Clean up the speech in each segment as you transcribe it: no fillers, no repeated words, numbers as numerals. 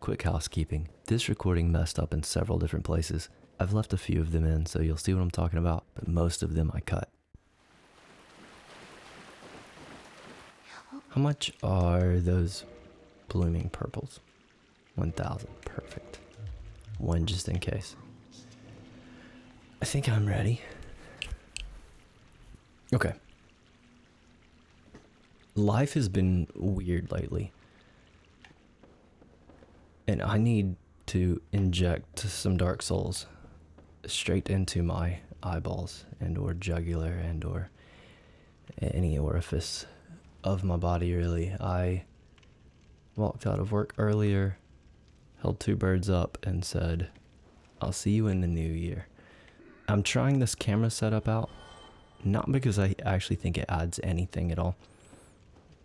quick housekeeping. This recording messed up in several different places. I've left a few of them in, so you'll see what I'm talking about, but most of them I cut. How much are those blooming purples? 1,000. Perfect. One just in case. I think I'm ready. Okay. Life has been weird lately. And I need to inject some Dark Souls straight into my eyeballs and or jugular and or any orifice of my body, really. I walked out of work earlier, held two birds up and said, I'll see you in the new year. I'm trying this camera setup out, not because I actually think it adds anything at all,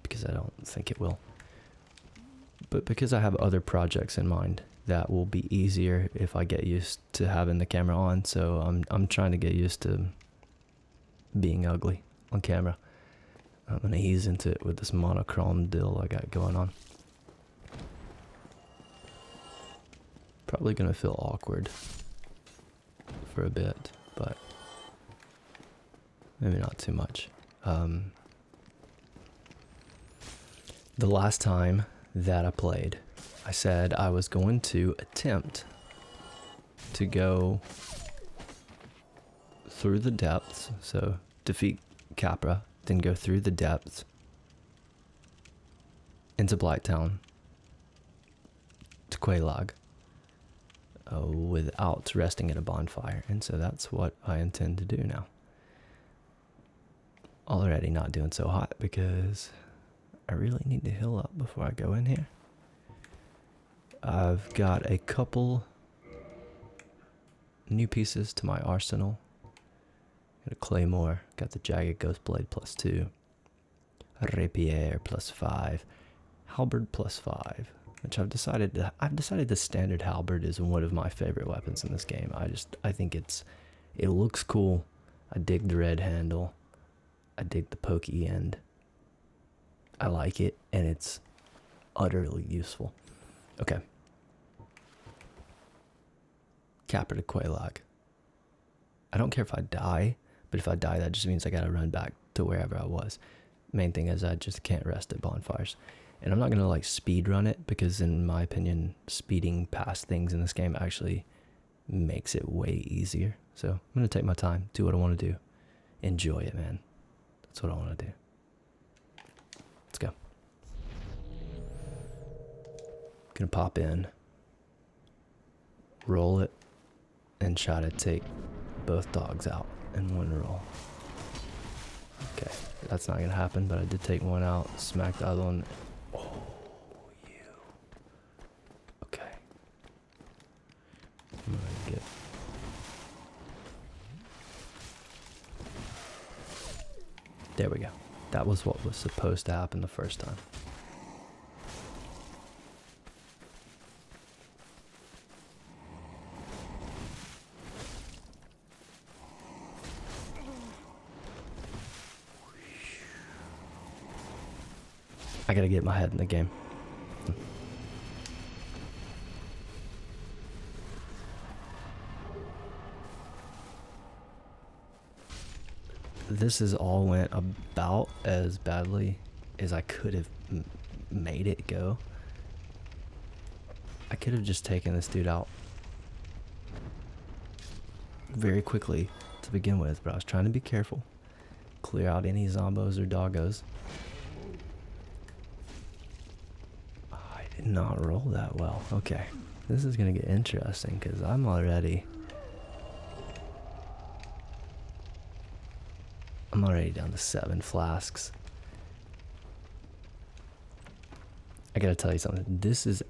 because I don't think it will, but because I have other projects in mind that will be easier if I get used to having the camera on. So I'm trying to get used to being ugly on camera. I'm gonna ease into it with this monochrome deal I got going on. Probably gonna feel awkward for a bit, but maybe not too much. The last time that I played, I said I was going to attempt to go through the depths, so defeat Capra, then go through the depths into Blighttown to Quelaag without resting at a bonfire, and so that's what I intend to do now. Already not doing so hot because I really need to heal up before I go in here. I've got a couple new pieces to my arsenal. Got a claymore, got the jagged ghost blade +2, a rapier +5, halberd +5, which I've decided the standard halberd is one of my favorite weapons in this game. I think it looks cool. I dig the red handle. I dig the pokey end. I like it, and it's utterly useful. Okay. Capra to Quelaag. I don't care if I die, but if I die, that just means I gotta run back to wherever I was. Main thing is I just can't rest at bonfires. And I'm not gonna like speed run it, because in my opinion, speeding past things in this game actually makes it way easier. So I'm gonna take my time, do what I wanna do. Enjoy it, man. That's what I wanna do. Let's go. Gonna pop in, roll it, and try to take both dogs out in one roll. Okay, that's not gonna happen, but I did take one out, smack the other one. Oh, you. Okay. I'm gonna get... There we go. That was what was supposed to happen the first time. I gotta get my head in the game. This has all went about as badly as I could have made it go. I could have just taken this dude out very quickly to begin with, but I was trying to be careful. Clear out any zombos or doggos. I did not roll that well. Okay, this is gonna get interesting because I'm already down to 7 flasks. I gotta tell you something. This is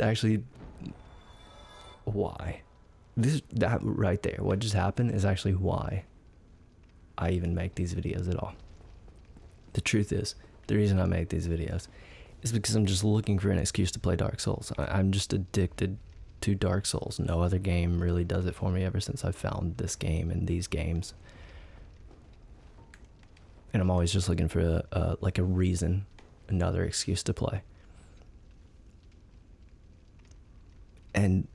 actually why. That right there, what just happened is actually why I even make these videos at all. The truth is, the reason I make these videos is because I'm just looking for an excuse to play Dark Souls. I'm just addicted to Dark Souls. No other game really does it for me ever since I found this game and these games. And I'm always just looking for a reason another excuse to play. And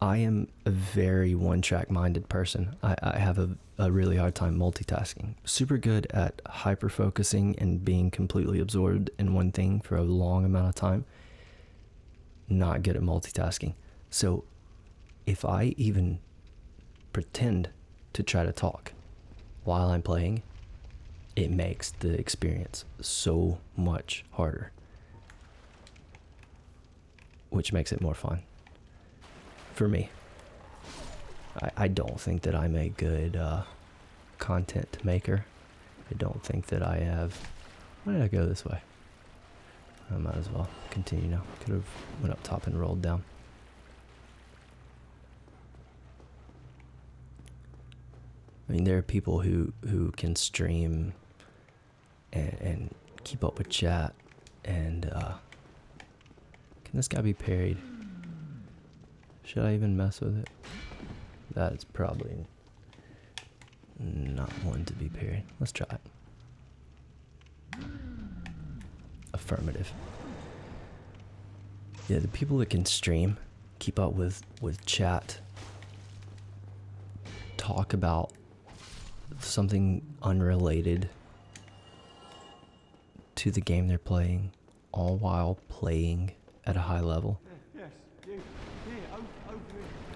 I am a very one-track minded person. I have a really hard time multitasking. Super good at hyper-focusing and being completely absorbed in one thing for a long amount of time. Not good at multitasking. So if I even pretend to try to talk while I'm playing, it makes the experience so much harder, which makes it more fun for me. I don't think that I'm a good content maker. I don't think that I have... Why did I go this way? I might as well continue now. Could have went up top and rolled down. I mean, there are people who can stream and keep up with chat, and can this guy be parried? Should I even mess with it? That's probably not one to be parried. Let's try it. Affirmative. Yeah, the people that can stream, keep up with chat, talk about something unrelated to the game they're playing, all while playing at a high level.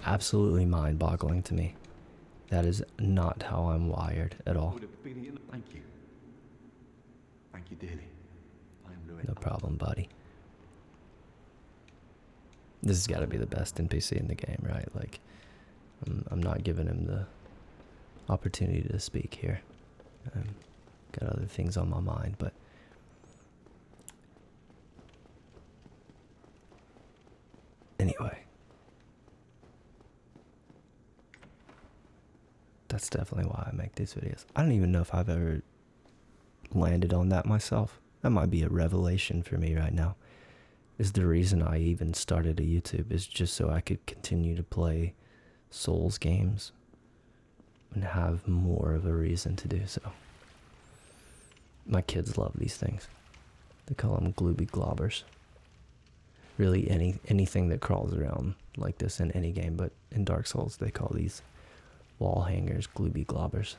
Absolutely mind-boggling to me. That is not how I'm wired at all. Thank you. Thank you dearly. No problem, buddy. This has got to be the best NPC in the game, right? Like, I'm not giving him the opportunity to speak here. Got other things on my mind, but anyway, that's definitely why I make these videos. I don't even know if I've ever landed on that myself. That might be a revelation for me right now. Is the reason I even started a YouTube is just so I could continue to play Souls games and have more of a reason to do so. My kids love these things. They call them glooby globbers. Really anything that crawls around like this in any game, but in Dark Souls they call these wall hangers glooby globbers.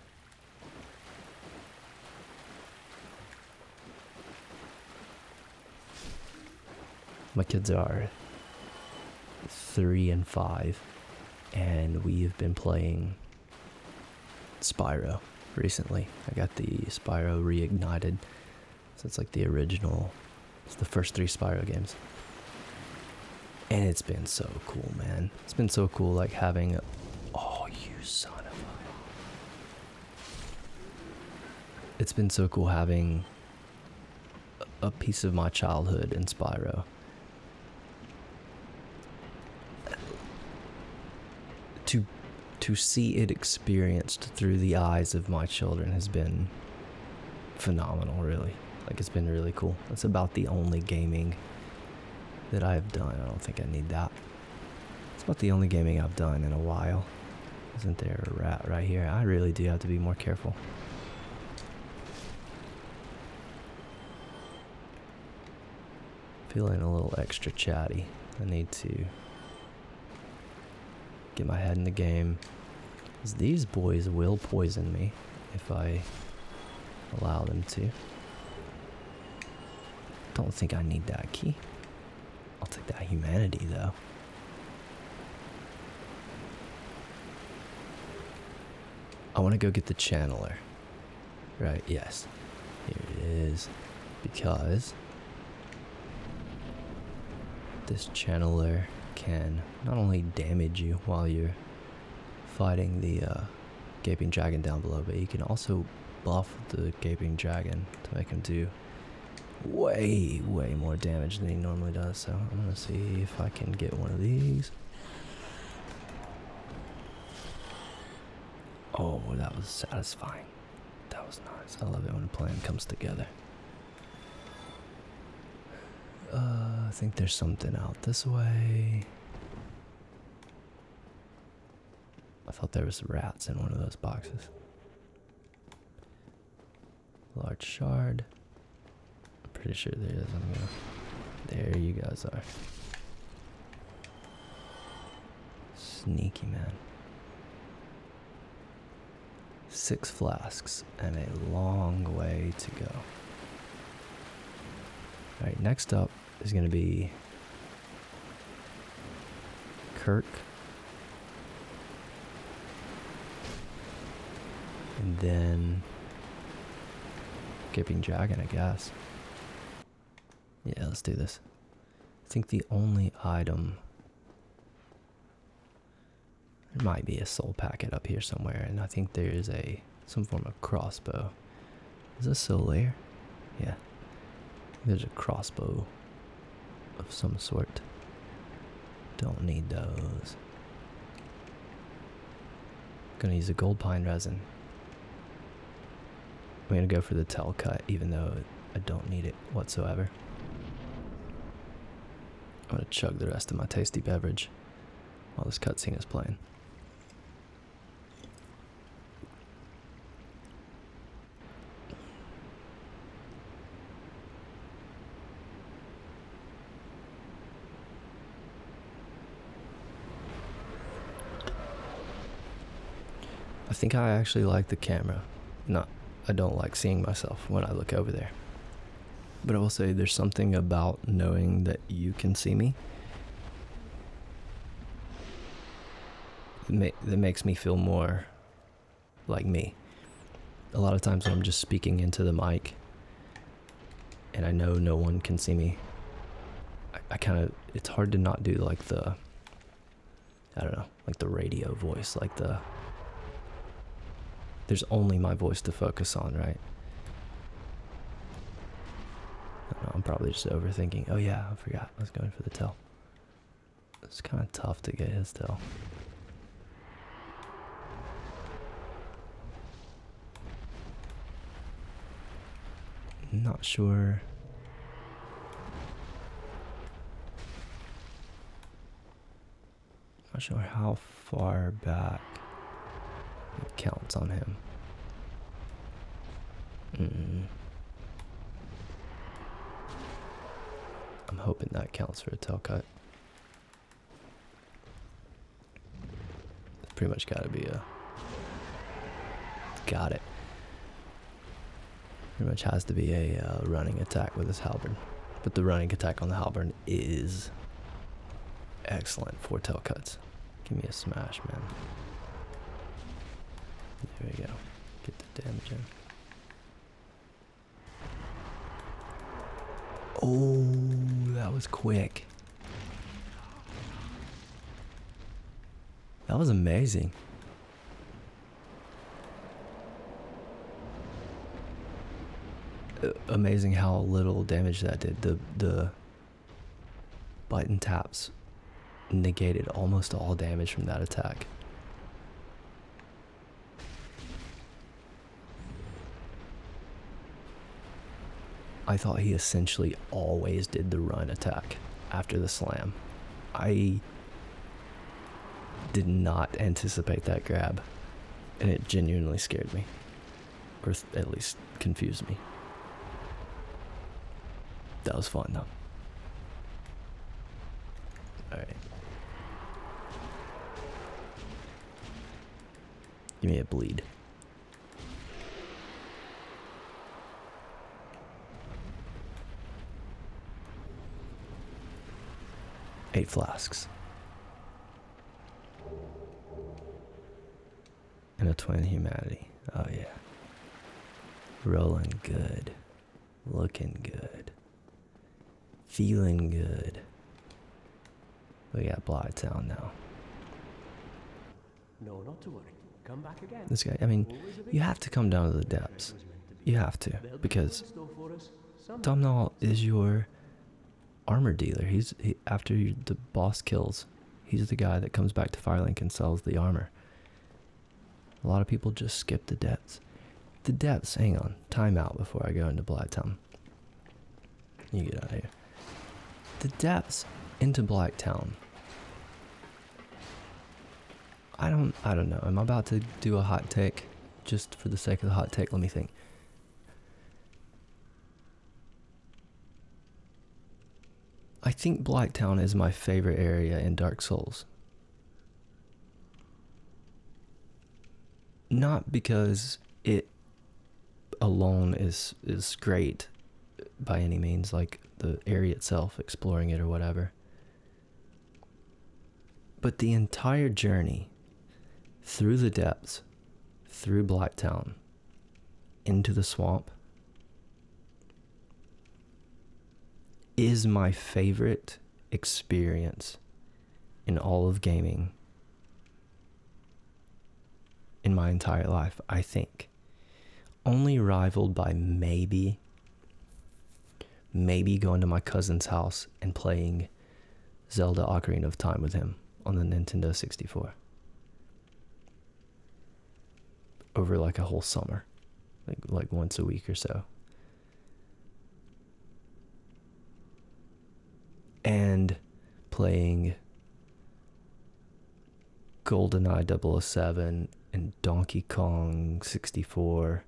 My kids are 3 and 5, and we've been playing Spyro recently. I got the Spyro Reignited, so it's like the original. It's the first 3 Spyro games, and it's been so cool, man. It's been so cool, like having oh, you son of a... It's been so cool having a piece of my childhood in Spyro. To see it experienced through the eyes of my children has been phenomenal, really. Like, it's been really cool. That's about the only gaming that I've done. I don't think I need that. It's about the only gaming I've done in a while. Isn't there a rat right here? I really do have to be more careful. Feeling a little extra chatty. I need to get my head in the game, because these boys will poison me if I allow them to. Don't think I need that key. I'll take that humanity though. I want to go get the channeler. Right, yes. Here it is. Because this channeler can not only damage you while you're fighting the gaping dragon down below, but you can also buff the gaping dragon to make him do way more damage than he normally does. So I'm gonna see if I can get one of these. Oh, that was satisfying. That was nice. I love it when a plan comes together. I think there's something out this way. I thought there was rats in one of those boxes. Large shard. pretty sure there is. There you guys are. Sneaky man. 6 flasks and a long way to go. Alright, next up is going to be Kirk. And then Gaping Dragon, I guess. Yeah, let's do this. I think the only item... There might be a soul packet up here somewhere, and I think there is some form of crossbow. Is this soul layer? Yeah. There's a crossbow of some sort. Don't need those. Gonna use a gold pine resin. I'm gonna go for the tail cut, even though I don't need it whatsoever. I'm gonna chug the rest of my tasty beverage while this cutscene is playing. I think I actually like the camera. I don't like seeing myself when I look over there. But I will say there's something about knowing that you can see me that makes me feel more like me. A lot of times when I'm just speaking into the mic and I know no one can see me, I kind of, it's hard to not do like the, I don't know, like the radio voice, like there's only my voice to focus on, right? I don't know, I'm probably just overthinking. Oh yeah, I forgot. I was going for the tail. It's kind of tough to get his tail. Not sure. Not sure how far back it counts on him. I'm hoping that counts for a tail cut. It's pretty much gotta be a... Got it. Pretty much has to be a running attack with his halberd. But the running attack on the halberd is excellent for tail cuts. Give me a smash, man. There we go. Get the damage in. Oh, that was quick. That was amazing. Amazing how little damage that did. The button taps negated almost all damage from that attack. I thought he essentially always did the run attack after the slam. I did not anticipate that grab, and it genuinely scared me, or at least confused me. That was fun though. Alright. Give me a bleed. Eight flasks. And a twin humanity. Oh yeah. Rolling good. Looking good. Feeling good. We got Blighttown now. No, not to worry. Come back again. This guy, I mean, you have to come down to the depths. You have to, because Domhnall is your armor dealer. After the boss kills, he's the guy that comes back to Firelink and sells the armor. A lot of people just skip the depths. The depths, hang on, time out before I go into Blighttown. You get out of here. The depths into Blighttown. I don't know. Am I about to do a hot take? Just for the sake of the hot take, let me think. I think Blighttown is my favorite area in Dark Souls. Not because it alone is great by any means, like the area itself, exploring it or whatever. But the entire journey through the depths, through Blighttown, into the swamp, is my favorite experience in all of gaming in my entire life, I think. Only rivaled by maybe going to my cousin's house and playing Zelda Ocarina of Time with him on the Nintendo 64. Over like a whole summer. Like once a week or so. And playing GoldenEye 007 and Donkey Kong 64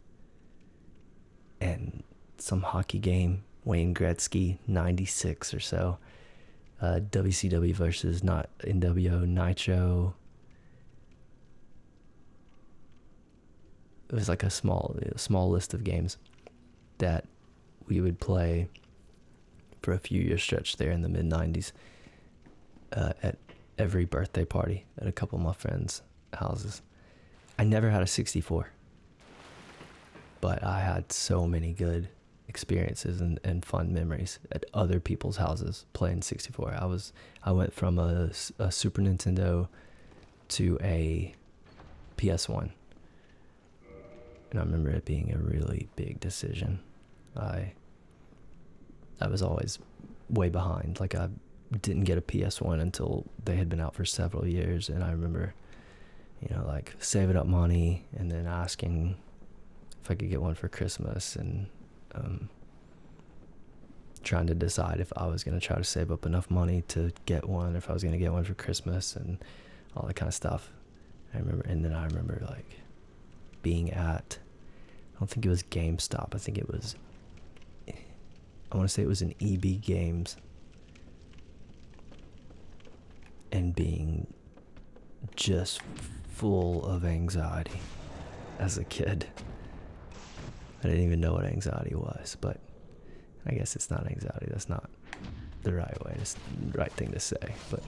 and some hockey game, Wayne Gretzky 96 or so, WCW versus not NWO Nitro. It was like a small list of games that we would play for a few years stretch there in the mid-90s at every birthday party at a couple of my friends' houses. I never had a 64, but I had so many good experiences and fun memories at other people's houses playing 64. I went from a Super Nintendo to a PS1, and I remember it being a really big decision. I was always way behind. Like, I didn't get a PS1 until they had been out for several years, and I remember, like saving up money and then asking if I could get one for Christmas, and trying to decide if I was going to try to save up enough money to get one, if I was going to get one for Christmas and all that kind of stuff. I remember like being at, I don't think it was GameStop. I want to say it was an EB Games, and being just full of anxiety as a kid. I didn't even know what anxiety was, but I guess it's not anxiety. That's not the right way, the right thing to say, but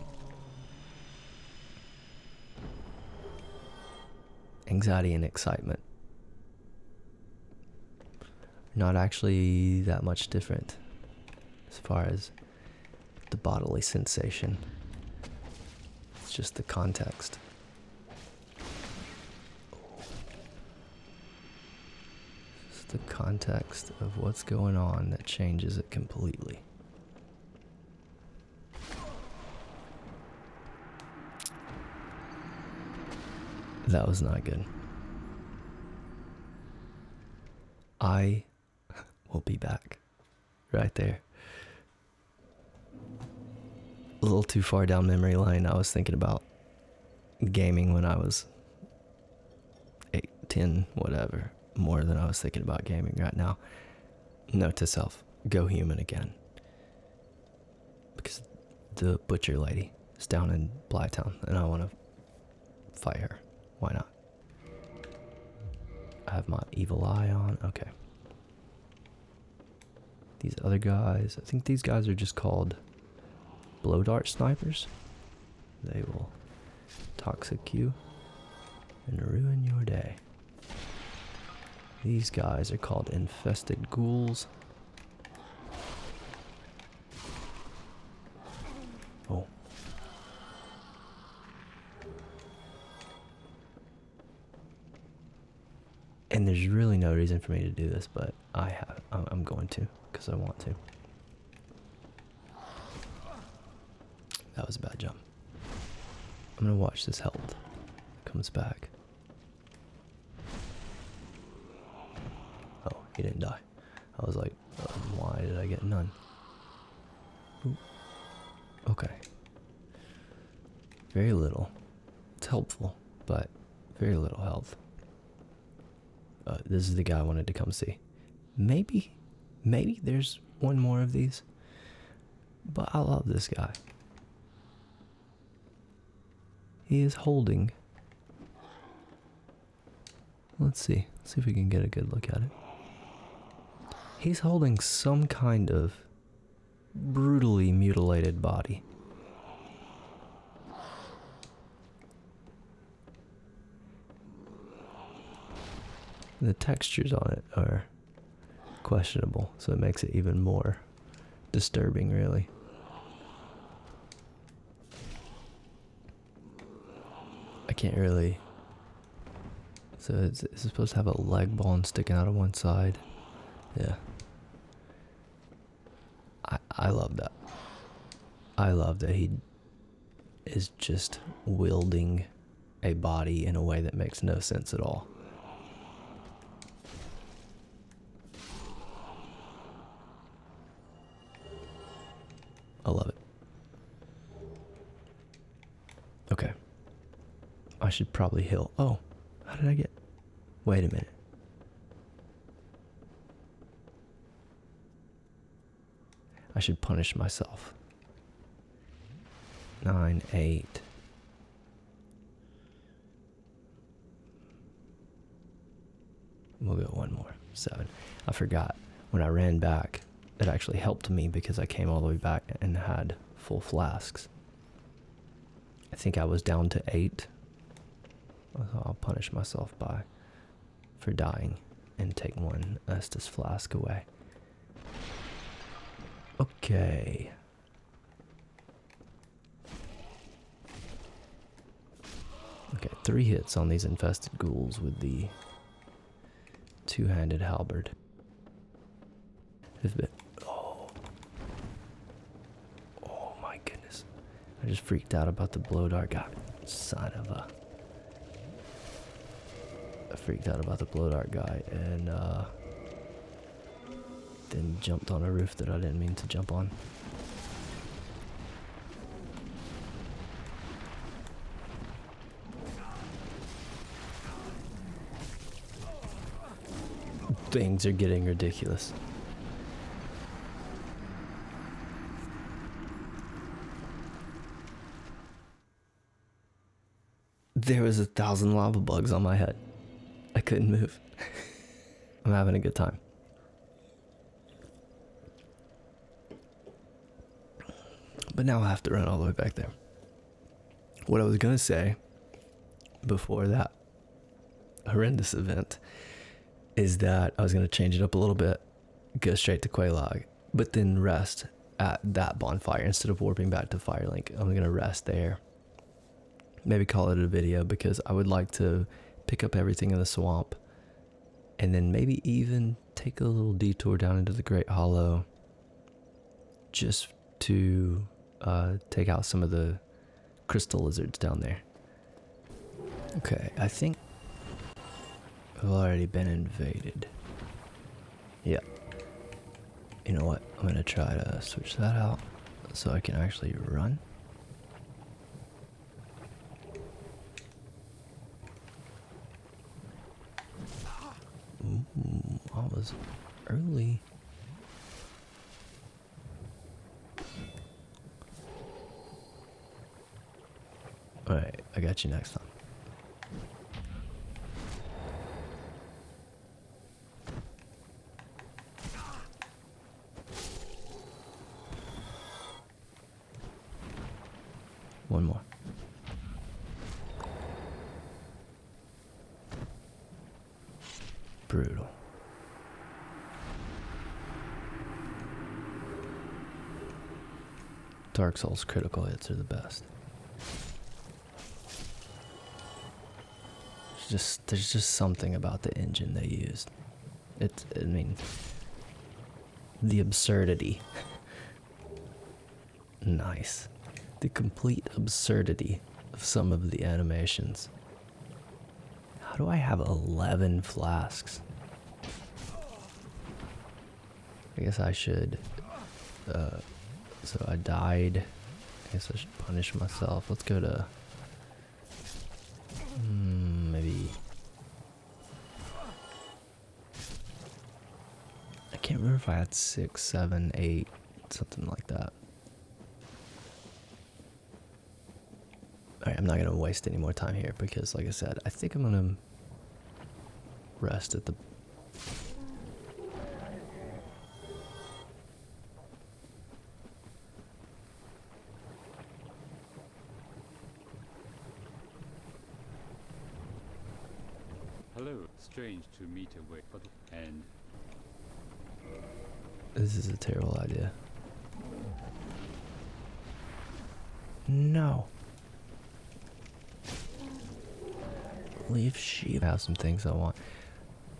anxiety and excitement, not actually that much different as far as the bodily sensation. It's just the context. It's the context of what's going on that changes it completely. That was not good. I will be back. Right there. A little too far down memory lane. I was thinking about gaming when I was 8, 10, whatever. More than I was thinking about gaming right now. Note to self, go human again. Because the butcher lady is down in Blighttown and I want to fight her. Why not? I have my evil eye on. Okay. These other guys, I think these guys are just called blow dart snipers. They will toxic you and ruin your day. These guys are called infested ghouls. Oh. And there's really no reason for me to do this, but I'm going to, because I want to. That was a bad jump. I'm gonna watch this health. Comes back. Oh, he didn't die. I was like, why did I get none? Ooh. Okay. Very little. It's helpful, but very little health. This is the guy I wanted to come see. Maybe there's one more of these. But I love this guy. He is holding. Let's see. Let's see if we can get a good look at it. He's holding some kind of brutally mutilated body. The textures on it are questionable, so it makes it even more disturbing, really. I can't really... So it's supposed to have a leg bone sticking out of one side. Yeah. I love that. I love that he is just wielding a body in a way that makes no sense at all. I love it. Okay. I should probably heal. Oh, how did I get... Wait a minute. I should punish myself. 9, 8. We'll go one more. 7. I forgot. When I ran back, it actually helped me because I came all the way back and had full flasks. I think I was down to 8. I'll punish myself for dying and take one Estus flask away. Okay. Okay, 3 hits on these infested ghouls with the two-handed halberd. Oh my goodness. I just freaked out about the blow dart guy. Son of a... I freaked out about the blow dart guy and then jumped on a roof that I didn't mean to jump on. Things are getting ridiculous. There was 1,000 lava bugs on my head. I couldn't move. I'm having a good time. But now I have to run all the way back there. What I was gonna say before that horrendous event is that I was gonna change it up a little bit, go straight to Quelaag, but then rest at that bonfire instead of warping back to Firelink. I'm gonna rest there. Maybe call it a video because I would like to pick up everything in the swamp and then maybe even take a little detour down into the Great Hollow just to take out some of the crystal lizards down there. Okay, I think I've already been invaded. Yeah. You know what? I'm gonna try to switch that out so I can actually run. Ooh, I was early. Alright, I got you next time. One more. Brutal. Dark Souls critical hits are the best. There's just something about the engine they used. I mean, the absurdity. Nice. The complete absurdity of some of the animations. How do I have 11 flasks? I guess I should, so I died. I guess I should punish myself. Let's go to, maybe, I can't remember if I had 6, 7, 8, something like that. Alright, I'm not gonna waste any more time here because, like I said, I think I'm gonna rest at the... Hello, strange to meet away, but and This is a terrible idea. No. Leave sheep. I have some things I want.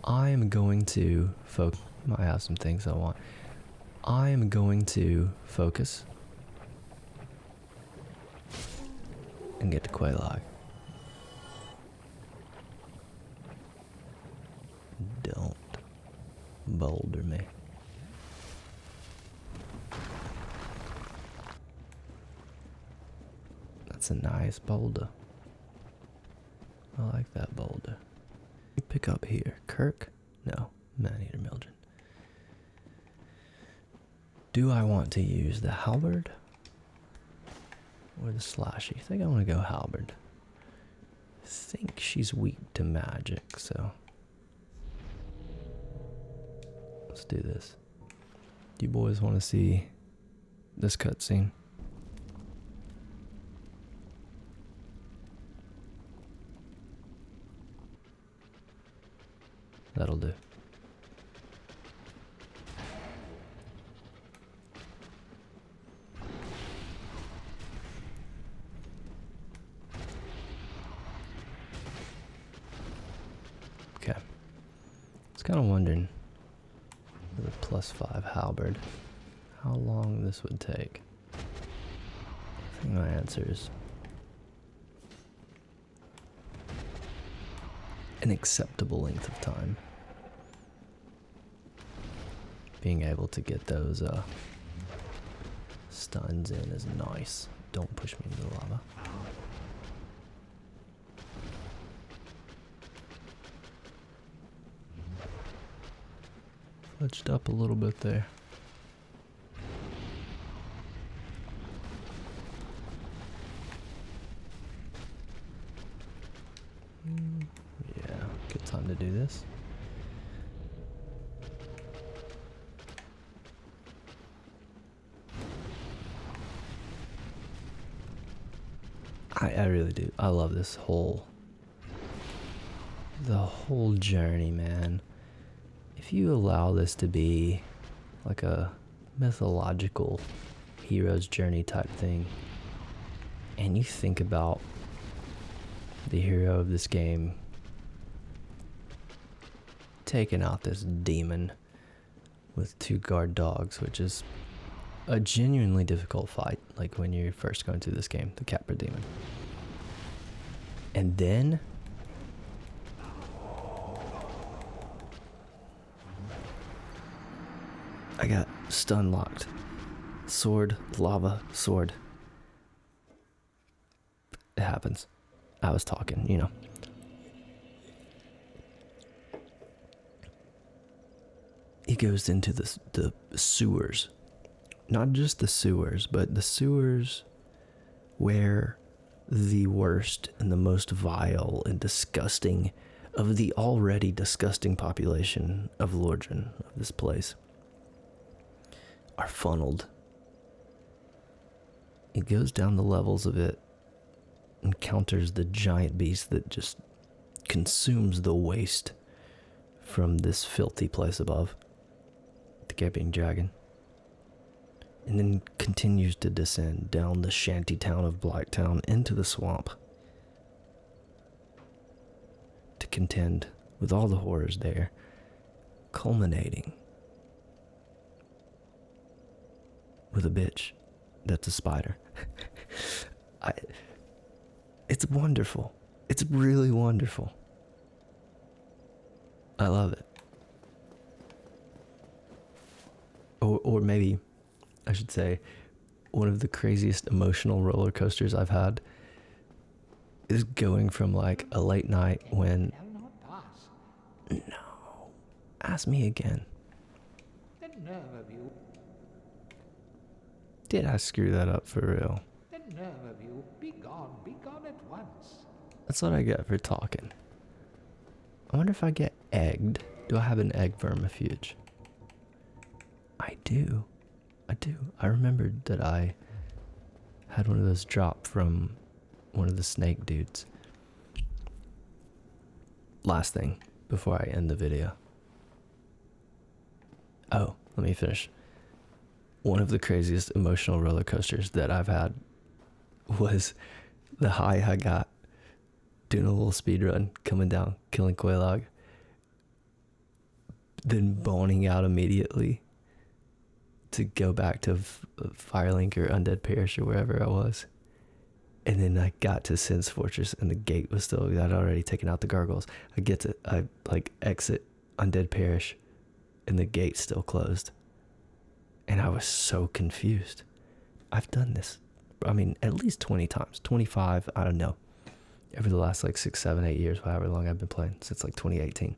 I am going to focus. I have some things I want. I am going to focus and get to Quelaag. Don't boulder me. That's a nice boulder. I like that boulder. You pick up here. Kirk? No. Maneater Mildred. Do I want to use the halberd or the slashy? I think I want to go halberd. I think she's weak to magic, so let's do this. Do you boys want to see this cutscene? That'll do. Okay. I was kind of wondering, with a +5 halberd, how long this would take. I think my answer is an acceptable length of time. Being able to get those stuns in is nice. Don't push me into the lava. Fudged up a little bit there. Yeah, good time to do this. I really do. I love this the whole journey, man. If you allow this to be like a mythological hero's journey type thing, and you think about the hero of this game taking out this demon with 2 guard dogs, which is a genuinely difficult fight, like when you're first going through this game, the Capra demon. And then I got stun locked. Sword, lava, sword. It happens. I was talking, you know. He goes into the sewers. Not just the sewers, but the sewers where the worst and the most vile and disgusting of the already disgusting population of Lordran, of this place, are funneled. It goes down the levels of it, encounters the giant beast that just consumes the waste from this filthy place above, the Gaping Dragon, and then continues to descend down the shanty town of Blacktown into the swamp to contend with all the horrors there, culminating with a bitch that's a spider. It's wonderful. It's really wonderful. I love it. Or maybe I should say one of the craziest emotional roller coasters I've had is going from like a late night when... No. Ask me again. The nerve of you. Did I screw that up for real? The nerve of you. Be gone. be gone at once. That's what I get for talking. I wonder if I get egged. Do I have an egg vermifuge? I do. I do. I remembered that I had one of those drop from one of the snake dudes. Last thing before I end the video. Oh, let me finish. One of the craziest emotional roller coasters that I've had was the high I got doing a little speed run, coming down, killing Quelaag, then boning out immediately to go back to Firelink or Undead Parish or wherever I was. And then I got to Sin's Fortress and the gate was still, I'd already taken out the gargoyles. I exit Undead Parish and the gate's still closed. And I was so confused. I've done this, I mean, at least 20 times, 25, I don't know. Over the last 6, 7, 8 years, however long I've been playing, since 2018.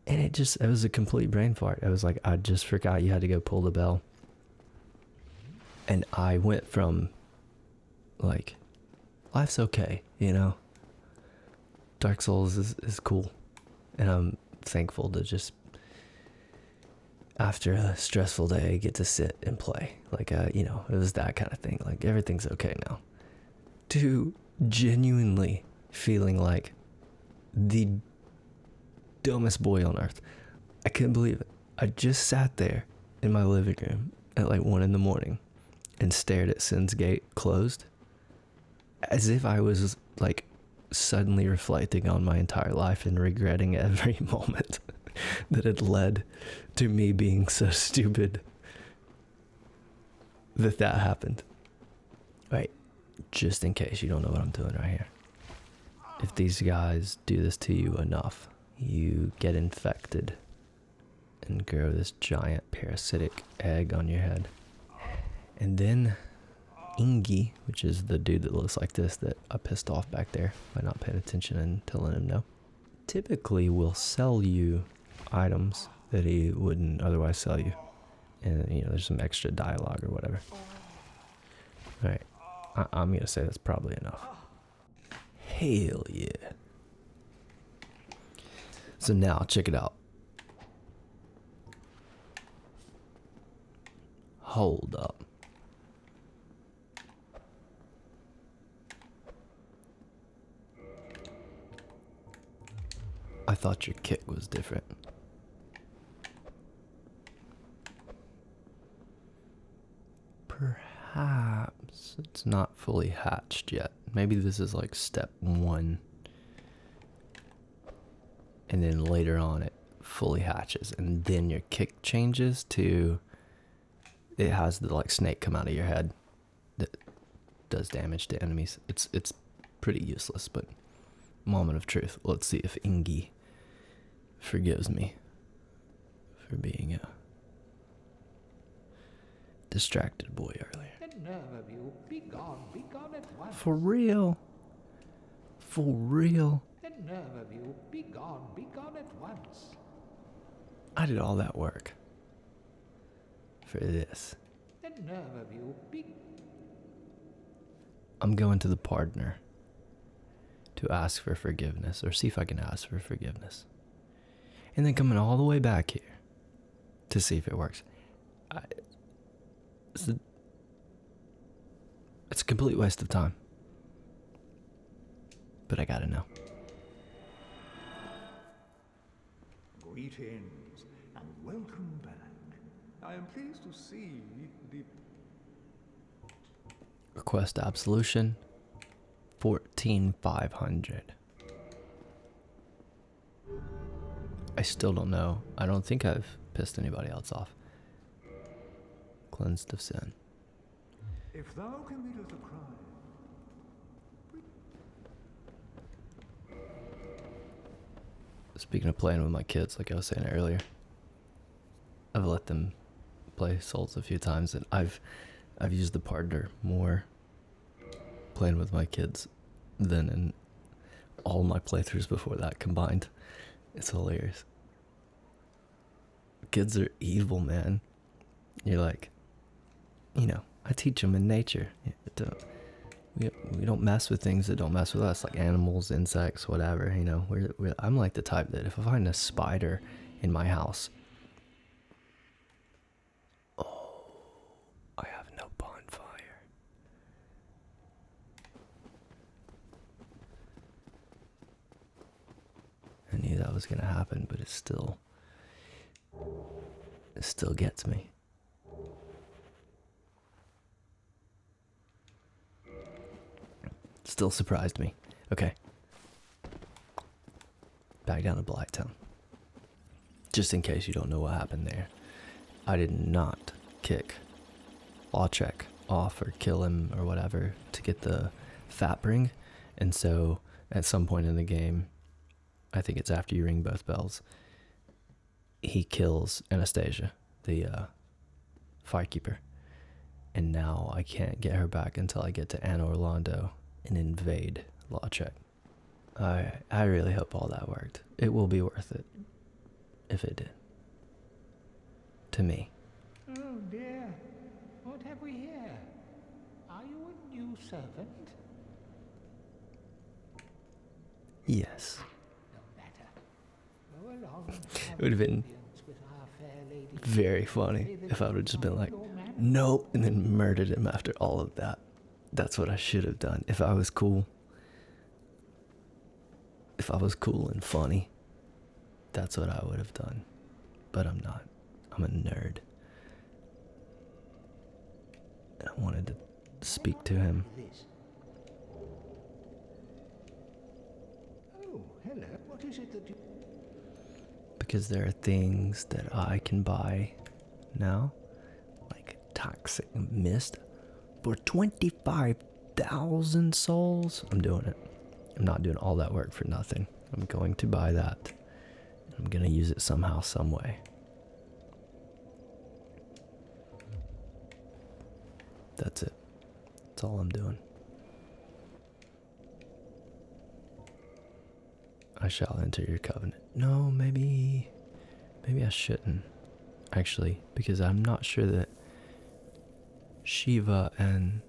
And it was a complete brain fart. I was like, I just forgot you had to go pull the bell. And I went from life's okay, Dark Souls is cool. And I'm thankful to just, after a stressful day, get to sit and play. It was that kind of thing. Everything's okay now. To genuinely feeling like the dumbest boy on earth. I couldn't believe it. I just sat there in my living room at 1 a.m. and stared at Sin's Gate closed, as if I was suddenly reflecting on my entire life and regretting every moment that had led to me being so stupid that happened. Right, just in case you don't know what I'm doing right here. If these guys do this to you enough, you get infected and grow this giant parasitic egg on your head. And then Ingi, which is the dude that looks like this that I pissed off back there by not paying attention and telling him no, typically will sell you items that he wouldn't otherwise sell you. And there's some extra dialogue or whatever. Alright, I'm gonna say that's probably enough. Hell yeah. So now, check it out. Hold up. I thought your kit was different. Perhaps it's not fully hatched yet. Maybe this is step 1. And then later on it fully hatches. And then your kick changes to... It has the snake come out of your head that does damage to enemies. It's pretty useless, but moment of truth. Let's see if Ingi forgives me for being a distracted boy earlier. The nerve of you, be gone at once. For real? For real? The nerve of you, be gone at once. I did all that work for this. The nerve of you, be... I'm going to the partner to ask for forgiveness, or see if I can ask for forgiveness. And then coming all the way back here to see if it works. It's a complete waste of time. But I gotta know. Greetings and welcome back. I am pleased to see the... Request absolution. 14,500. I still don't know. I don't think I've pissed anybody else off. Cleansed of sin. If thou committest a crime, Speaking of playing with my kids, like I was saying earlier, I've let them play Souls a few times, and I've used the partner more playing with my kids than in all my playthroughs before that combined. It's hilarious. Kids are evil, man. You're like, I teach them in nature. We don't mess with things that don't mess with us, like animals, insects, whatever. You know, I'm like the type that if I find a spider in my house, oh, I have no bonfire. I knew that was gonna happen, but it still gets me. Still surprised me. Okay. Back down to Blighttown. Just in case you don't know what happened there. I did not kick Lawcheck off or kill him or whatever to get the fat ring. And so at some point in the game, I think it's after you ring both bells, he kills Anastasia, the firekeeper. And now I can't get her back until I get to Anne Orlando and invade Lawcheck. I really hope all that worked. It will be worth it. If it did. To me. Oh dear. What have we here? Are you a new servant? Yes. No matter. Go along. It would have been with our fair lady. very funny if I would have just been like, nope, and then murdered him after all of that. That's what I should have done. If I was cool. If I was cool and funny, that's what I would have done. But I'm not. I'm a nerd. And I wanted to speak to him. Oh, hello. What is it that you... Because there are things that I can buy now, like toxic mist, for 25,000 souls. I'm doing it. I'm not doing all that work for nothing. I'm going to buy that. I'm going to use it somehow, some way. That's it. That's all I'm doing. I shall enter your covenant. No, maybe I shouldn't. Actually, because I'm not sure that Shiva and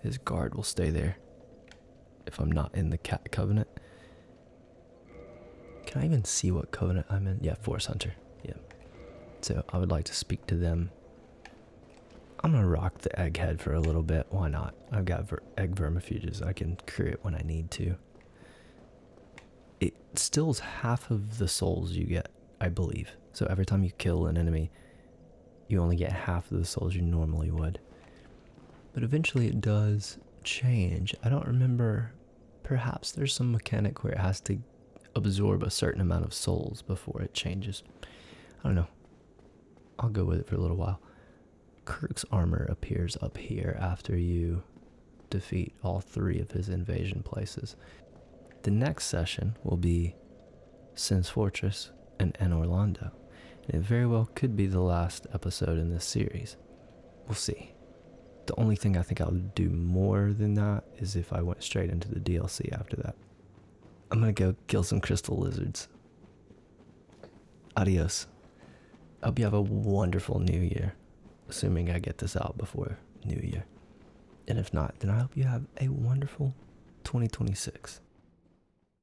his guard will stay there if I'm not in the covenant. Can I even see what covenant I'm in? Yeah, Force Hunter. Yeah. So I would like to speak to them. I'm gonna rock the egghead for a little bit. Why not? I've got egg vermifuges. I can create when I need to. It stills half of the souls you get, I believe. So every time you kill an enemy, you only get half of the souls you normally would. But eventually it does change. I don't remember. Perhaps there's some mechanic where it has to absorb a certain amount of souls before it changes. I don't know. I'll go with it for a little while. Kirk's armor appears up here after you defeat all 3 of his invasion places. The next session will be Sin's Fortress and Anne Orlando. And it very well could be the last episode in this series. We'll see. The only thing I think I'll do more than that is if I went straight into the DLC after that. I'm gonna go kill some crystal lizards. Adios. I hope you have a wonderful new year. Assuming I get this out before New Year. And if not, then I hope you have a wonderful 2026.